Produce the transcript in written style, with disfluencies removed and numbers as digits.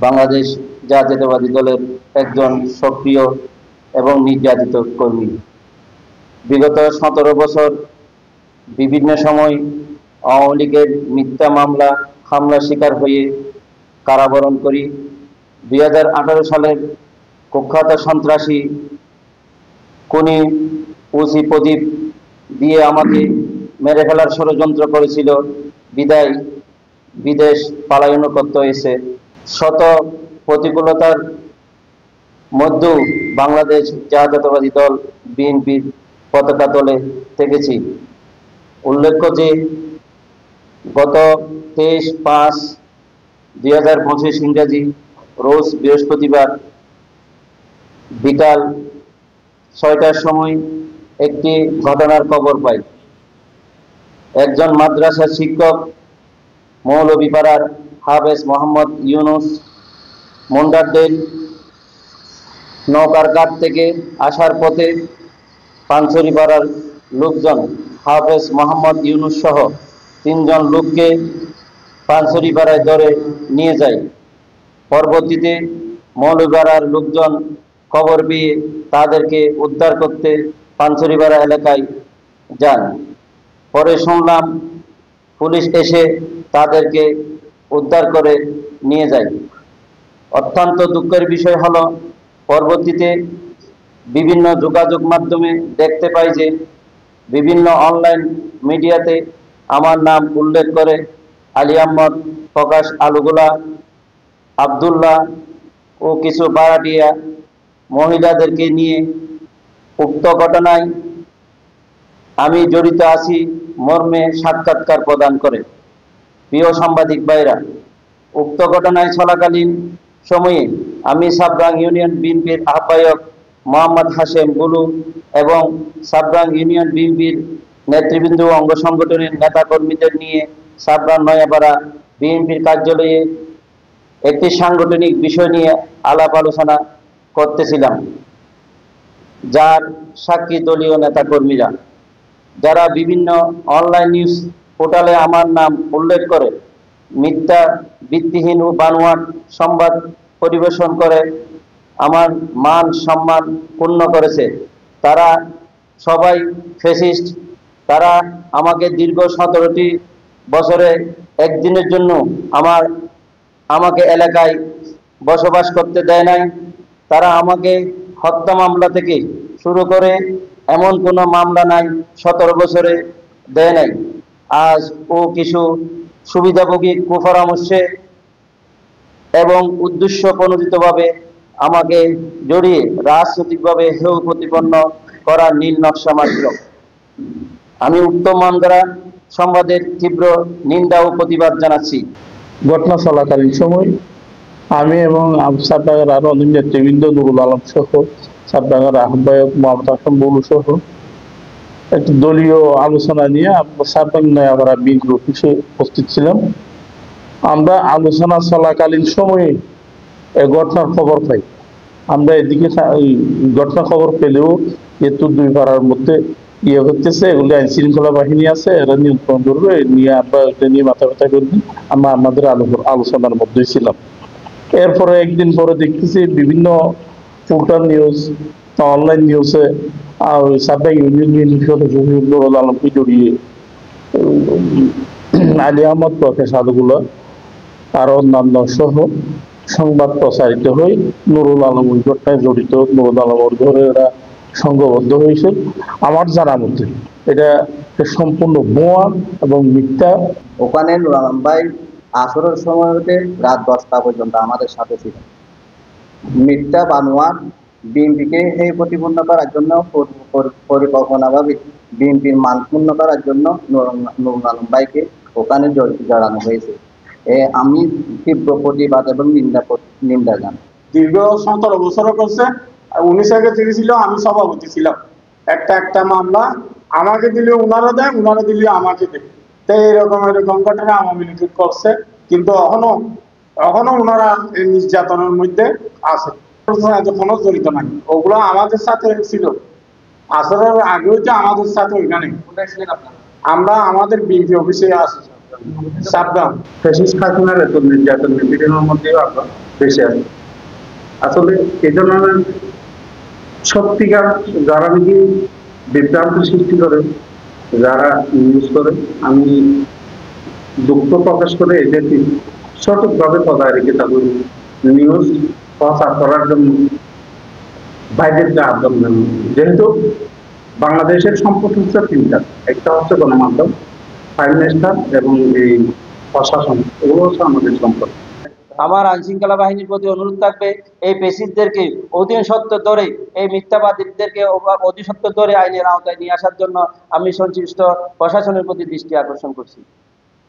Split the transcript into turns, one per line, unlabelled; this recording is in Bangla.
বাংলাদেশ জাতীয়তাবাদী দলের একজন সক্রিয় এবং নির্যাতিত কর্মী। বিগত 17 বছর বিভিন্ন সময় আওয়ামী লীগের মিথ্যা মামলা হামলা শিকার হয়ে কারাবরণ করি। 2018 সালের কুখ্যাত সন্ত্রাসী খুনি ওসি প্রদীপ দিয়ে আমাকে মেরে ফেলার ষড়যন্ত্র করেছিল, বিদায় বিদেশ পলায়ন করতে হয়েছে। শত প্রতিকূলতার মধ্যেও বাংলাদেশ জাতীয়তাবাদী দল বিএনপির পতাকা তলে থেকেছি। উল্লেখ্য যে গত 23/5/2025 ইংরাজি রোজ বৃহস্পতিবার বিকাল 6টার সময় একটি ঘটনার খবর পাই। একজন মাদ্রাসা শিক্ষক মৌলভীপাড়ার হাফেজ মোহাম্মদ ইউনুস মুন্ডারদের নৌকার ঘাট থেকে আসার পথে পানছড়িপাড়ার লোকজন হাফেজ মোহাম্মদ ইউনুস সহ 3 জন লোককে পানছড়িপাড়ায় ধরে নিয়ে যায়। পরবর্তীতে মৌলভীপাড়ার লোকজন খবর পেয়ে তাদেরকে উদ্ধার করতে পানছড়িপাড়া এলাকায় যান। পরে শুনলাম পুলিশ এসে তাদেরকে উদ্ধার করে নিয়ে যায়। অত্যন্ত দুঃখের বিষয় হলো, পরবর্তীতে বিভিন্ন যোগাযোগ মাধ্যমে দেখতে পাই যে বিভিন্ন অনলাইন মিডিয়াতে আমার নাম উল্লেখ করে আলী আহমদ, প্রকাশ আলুগুলা, আবদুল্লাহ ও কিছু ভাড়াটিয়া মহিলাদেরকে নিয়ে উক্ত ঘটনায় আমি জড়িত আছি মর্মে সাক্ষাৎকার প্রদান করে। প্রিয় সাংবাদিক ভাইরা, উক্ত ঘটনায় চলাকালীন সময়ে আমি সাবরাং ইউনিয়ন বিএনপির আহ্বায়ক মোহাম্মদ হাশেম বুলু এবং সাবরাং ইউনিয়ন বিএনপির নেতৃবৃন্দ অঙ্গ সংগঠনের নেতাকর্মীদের নিয়ে সাবরাং নয়াপাড়া বিএনপির কার্যালয়ে একটি সাংগঠনিক বিষয় নিয়ে আলাপ আলোচনা করতেছিলাম, যার সাক্ষী দলীয় নেতাকর্মীরা, যারা বিভিন্ন অনলাইন নিউজ পোর্টালে আমার নাম উল্লেখ করে মিথ্যা, ভিত্তিহীন ও বানোয়াট সংবাদ পরিবেশন করে আমার মান সম্মান ক্ষুণ্ণ করেছে। তারা সবাই ফ্যাসিস্ট। তারা আমাকে দীর্ঘ 17টি বছরে একদিনের জন্য আমাকে এলাকায় বসবাস করতে দেয় নাই। তারা আমাকে হত্যা মামলা থেকে শুরু করে এমন কোনো মামলা নাই 17 বছরে দেয় নাই। আজ ও কিছু সুবিধাভোগী কুপরামর্শে এবং উদ্দেশ্য প্রণোদিতভাবে আমাকে জড়িয়ে রাজনৈতিকভাবে হেয় প্রতিপন্ন করার নীল নকশা মাত্র। আমি উক্ত মনগড়া সংবাদের তীব্র নিন্দা ও প্রতিবাদ জানাচ্ছি।
ঘটনা চলাকালীন সময় আমি এবং সাবডাঙ্গার আরো অনেক নেতৃবৃন্দ, নুরুল আলম সহ সাবডাঙ্গার আহ্বায়ক মোহাম্মদ হাসান বলু সহ একটি দলীয় আলোচনা নিয়ে সাবডাং নয়াপাড়া বিএনপি অফিসে উপস্থিত ছিলাম। আমরা আলোচনা চলাকালীন সময়ে এই ঘটনার খবর পাই। আমরা এদিকে ঘটনার খবর পেলেও যেহেতু 2 পাড়ার মধ্যে হচ্ছে, এগুলি আইন শৃঙ্খলা বাহিনী আছে, এরা নিয়ন্ত্রণ করবে, নিয়ে আমরা এটা নিয়ে মাথা ব্যথা করবি। আমরা আমাদের আলোচনার মধ্যেই ছিলাম। এরপরে একদিন পরে দেখতেছি বিভিন্ন পোর্টাল নিউজ, অনলাইন নিউজে সাবডাং ইউনিয়ন বিএনপির সদস্য নুরুল আলমকে জড়িয়ে আলী আহমদ, প্রকাশ আলুগুলা আরো অন্যান্য সহ সংবাদ প্রচারিত হয়ে নুরুল আলম ওই ঘটনায় জড়িত, নুরুল আলমের ঘরে এরা সংঘবদ্ধ হয়েছে। আমার জানা মতে এটা সম্পূর্ণ ভুয়া এবং মিথ্যা।
ওখানে নুরুল আলম ভাই আসরের সময় হতে রাত 10টা পর্যন্ত আমাদের সাথে ছিল। মিথ্যা বানোয়াট বিএনপিকে এই প্রতিপন্ন করার জন্য, পরিকল্পনাভাবে বিএনপির মান পূর্ণ করার জন্য নুরুল আলম ভাইকে ওখানে জড়ানো হয়েছে। আমি তীব্র প্রতিবাদ এবং নিন্দা জানাই।
দীর্ঘ 17 বছর করছে। 19 আগে ছিল, আমি সভাপতি ছিলাম। একটা মামলা আমাকে দিলে ওনারা দেয়, ওনারা দিলে আমাকে দেয়। তো এরকম ঘটনা আওয়ামী লীগ করছে, কিন্তু এখনো ওনারা এই নির্যাতনের মধ্যে আছে, কোনো জড়িত নাই। ওগুলো আমাদের সাথে ছিল, আসরের আগেও যে আমাদের সাথে ওইখানে আমরা আমাদের বিএনপি অফিসে আসি। সাবধান, ফ্যাসিস্ট হাসিনার এত নির্যাতন নিপীড়নের মধ্যেও আমরা বেঁচে আছি। আসলে এই ধরনের সত্যিকার যারা নাকি বিভ্রান্ত সৃষ্টি করে, যারা নিউজ করে, আমি দুঃখ প্রকাশ করে এদেরকে সঠিকভাবে বজায় রেখে তাদের নিউজ প্রচার করার জন্য বাইরের আহ্বান জানানো। যেহেতু বাংলাদেশের সম্পদ হচ্ছে তিনটা, একটা হচ্ছে গণমাধ্যম, প্রাইম মিনিস্টার এবং এই প্রশাসন, এগুলো হচ্ছে আমাদের সম্পদ।
আমার আইন শৃঙ্খলা বাহিনীর প্রতি অনুরোধ থাকবে, এই পেশিদদেরকে অধীন সত্য ধরে, এই মিথ্যাবাদীদেরকে অধীন সত্য ধরে আইনের আওতায় নিয়ে আসার জন্য আমি সংশ্লিষ্ট প্রশাসনের প্রতি দৃষ্টি আকর্ষণ করছি।